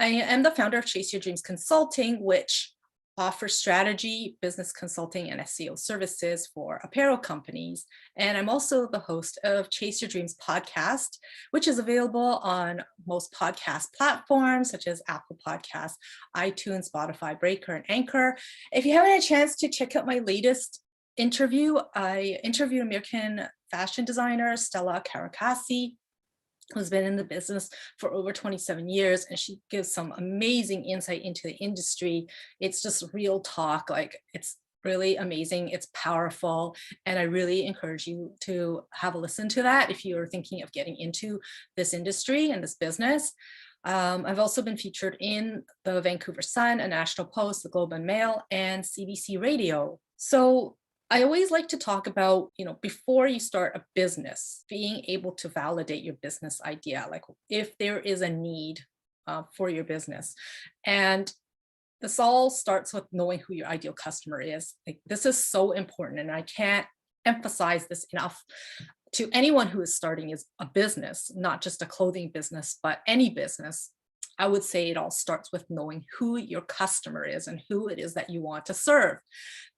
I am the founder of Chase Your Dreams Consulting, which offers strategy, business consulting, and SEO services for apparel companies. And I'm also the host of Chase Your Dreams podcast, which is available on most podcast platforms such as Apple Podcasts, iTunes, Spotify, Breaker, and Anchor. If you haven't had a chance to check out my latest interview, I interviewed American fashion designer Stella Caracassi, who's been in the business for over 27 years, and she gives some amazing insight into the industry. It's just real talk, like it's really amazing, it's powerful, and I really encourage you to have a listen to that if you're thinking of getting into this industry and this business. I've also been featured in the Vancouver Sun, a National Post, the Globe and Mail, and CBC Radio. So I always like to talk about, before you start a business, being able to validate your business idea, like if there is a need for your business. And this all starts with knowing who your ideal customer is. Like, this is so important, and I can't emphasize this enough to anyone who is starting is a business, not just a clothing business, but any business. I would say it all starts with knowing who your customer is and who it is that you want to serve,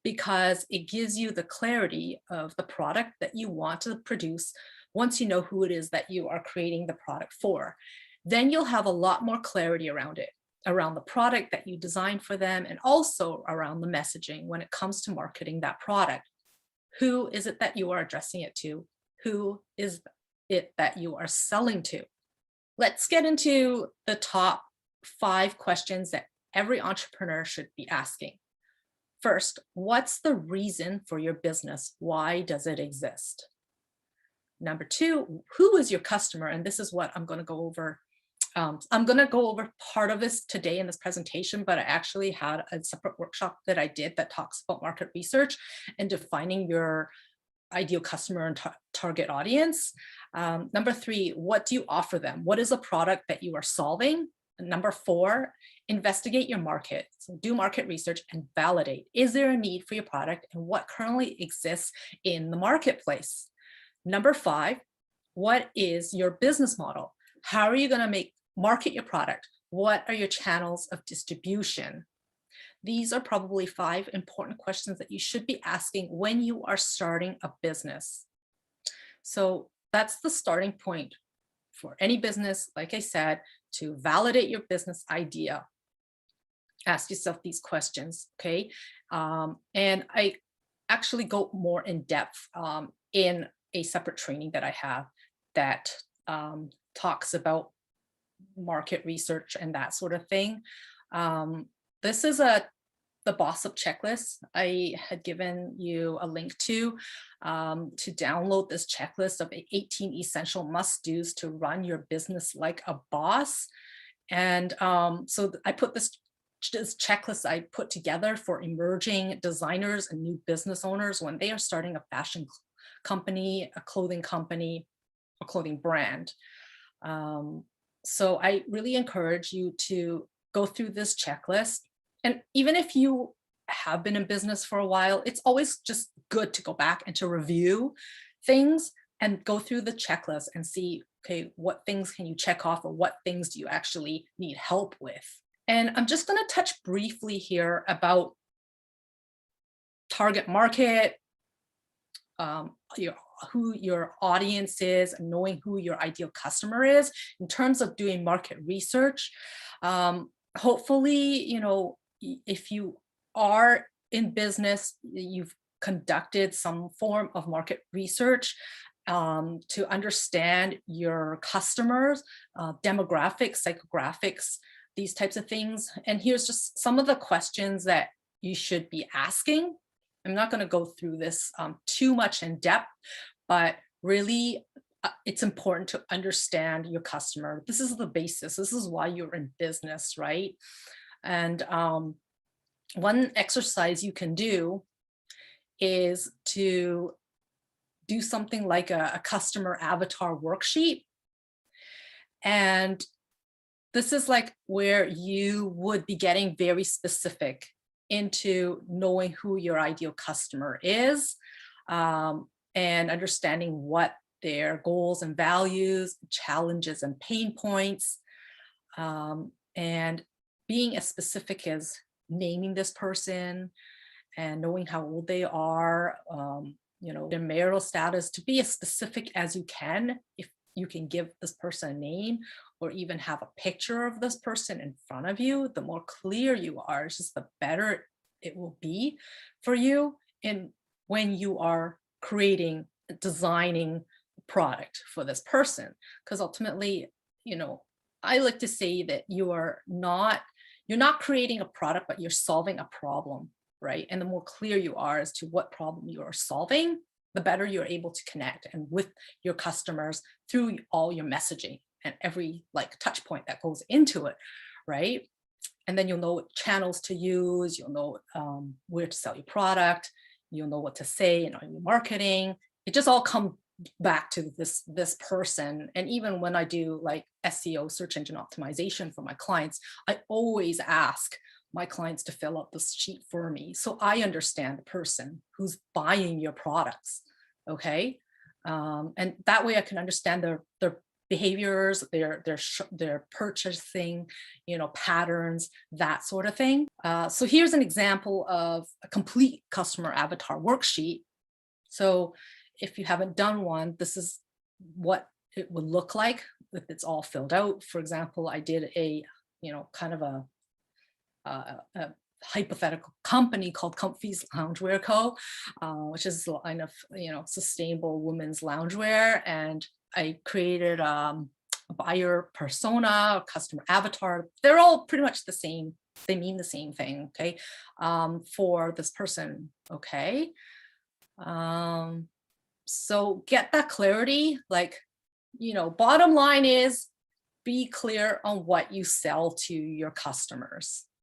because it gives you the clarity of the product that you want to produce. Once you know who it is that you are creating the product for, then you'll have a lot more clarity around it, around the product that you design for them, and also around the messaging when it comes to marketing that product. Who is it that you are addressing it to? Who is it that you are selling to? Let's get into the top 5 questions that every entrepreneur should be asking. First, what's the reason for your business? Why does it exist? Number 2, who is your customer? And this is what I'm going to go over. I'm going to go over part of this today in this presentation, but I actually had a separate workshop that I did that talks about market research and defining your ideal customer and target audience. Number 3, what do you offer them? What is a product that you are solving? And number 4, investigate your market. So do market research and validate. Is there a need for your product, and what currently exists in the marketplace? Number 5, what is your business model? How are you going to market your product? What are your channels of distribution? These are probably 5 important questions that you should be asking when you are starting a business. So that's the starting point for any business, like I said, to validate your business idea. Ask yourself these questions, okay? And I actually go more in depth in a separate training that I have that talks about market research and that sort of thing. This is the Boss Up checklist. I had given you a link to download this checklist of 18 essential must-dos to run your business like a boss. And so I put this checklist I put together for emerging designers and new business owners when they are starting a fashion company, a clothing company, a clothing brand. So I really encourage you to go through this checklist. And even if you have been in business for a while, it's always just good to go back and to review things and go through the checklist and see, okay, what things can you check off, or what things do you actually need help with? And I'm just going to touch briefly here about target market, who your audience is, and knowing who your ideal customer is in terms of doing market research. Hopefully, if you are in business, you've conducted some form of market research to understand your customers, demographics, psychographics, these types of things. And here's just some of the questions that you should be asking. I'm not going to go through this too much in depth, but really it's important to understand your customer. This is the basis. This is why you're in business, right? And one exercise you can do is to do something like a customer avatar worksheet. And this is like where you would be getting very specific into knowing who your ideal customer is, and understanding what their goals and values, challenges and pain points, And being as specific as naming this person and knowing how old they are, their marital status, to be as specific as you can. If you can give this person a name or even have a picture of this person in front of you, the more clear you are, it's just the better it will be for you in when you are designing a product for this person. Because ultimately, I like to say that you're not creating a product, but you're solving a problem, right? And the more clear you are as to what problem you are solving, the better you're able to connect and with your customers through all your messaging and every like touch point that goes into it, right? And then you'll know what channels to use, you'll know where to sell your product, you'll know what to say in your marketing. It just all comes back to this person. And even when I do like SEO, search engine optimization for my clients, I always ask my clients to fill out this sheet for me so I understand the person who's buying your products. Okay. And that way I can understand their behaviors, their purchasing, patterns, that sort of thing. So here's an example of a complete customer avatar worksheet. So if you haven't done one, this is what it would look like if it's all filled out. For example, I did a, kind of a hypothetical company called Comfy's Loungewear Co., which is a line of, sustainable women's loungewear. And I created a buyer persona, a customer avatar. They're all pretty much the same. They mean the same thing, okay, for this person, okay? So get that clarity, like, bottom line is be clear on what you sell to your customers.